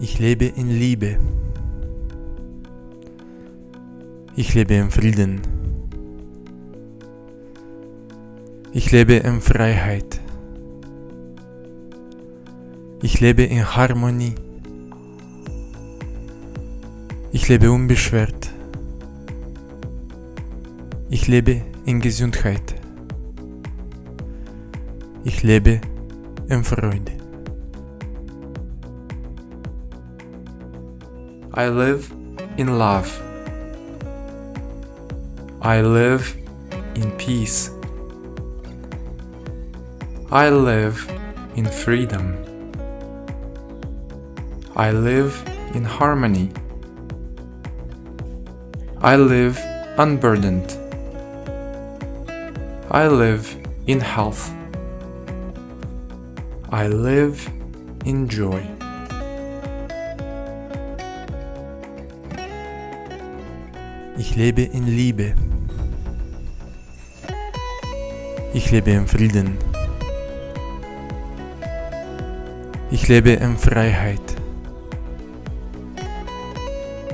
Ich lebe in Liebe. Ich lebe in Frieden. Ich lebe in Freiheit. Ich lebe in Harmonie. Ich lebe unbeschwert. Ich lebe in Gesundheit. Ich lebe in Freude. I live in love. I live in peace. I live in freedom. I live in harmony. I live unburdened. I live in health. I live in joy. Ich lebe in Liebe. Ich lebe in Frieden. Ich lebe in Freiheit.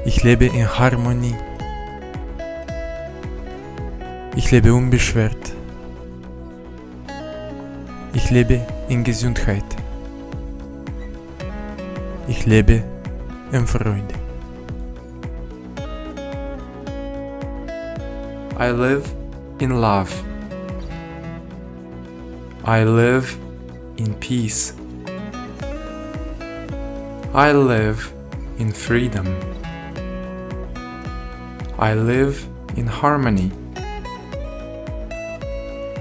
Ich lebe in Harmonie. Ich lebe unbeschwert. Ich lebe in Gesundheit. Ich lebe in Freude. I live in love. I live in peace. I live in freedom. I live in harmony.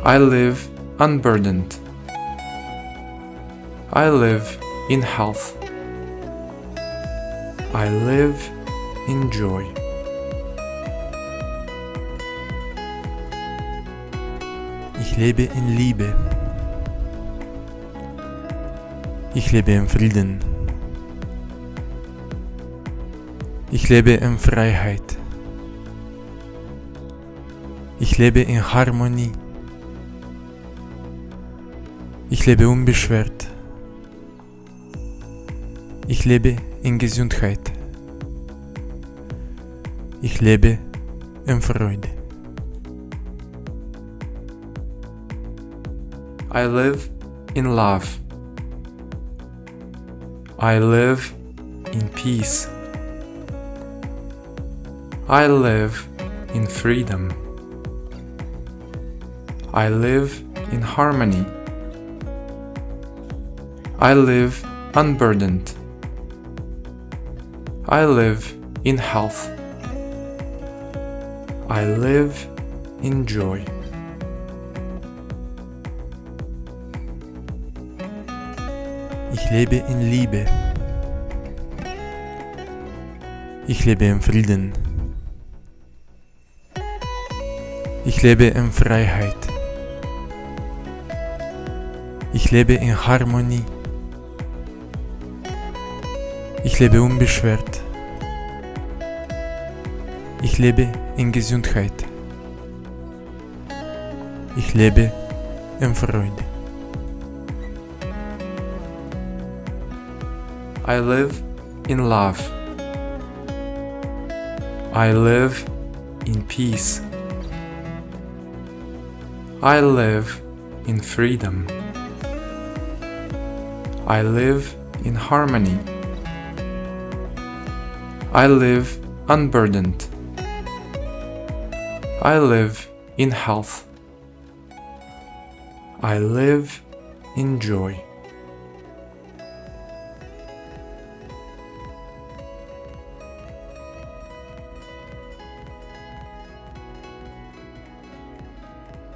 I live unburdened. I live in health. I live in joy. Ich lebe in Liebe. Ich lebe in Frieden. Ich lebe in Freiheit. Ich lebe in Harmonie. Ich lebe unbeschwert. Ich lebe in Gesundheit. Ich lebe in Freude. I live in love. I live in peace. I live in freedom. I live in harmony. I live unburdened. I live in health. I live in joy. Ich lebe in Liebe. Ich lebe in Frieden. Ich lebe in Freiheit. Ich lebe in Harmonie. Ich lebe unbeschwert. Ich lebe in Gesundheit. Ich lebe in Freude. I live in love. I live in peace. I live in freedom. I live in harmony. I live unburdened. I live in health. I live in joy.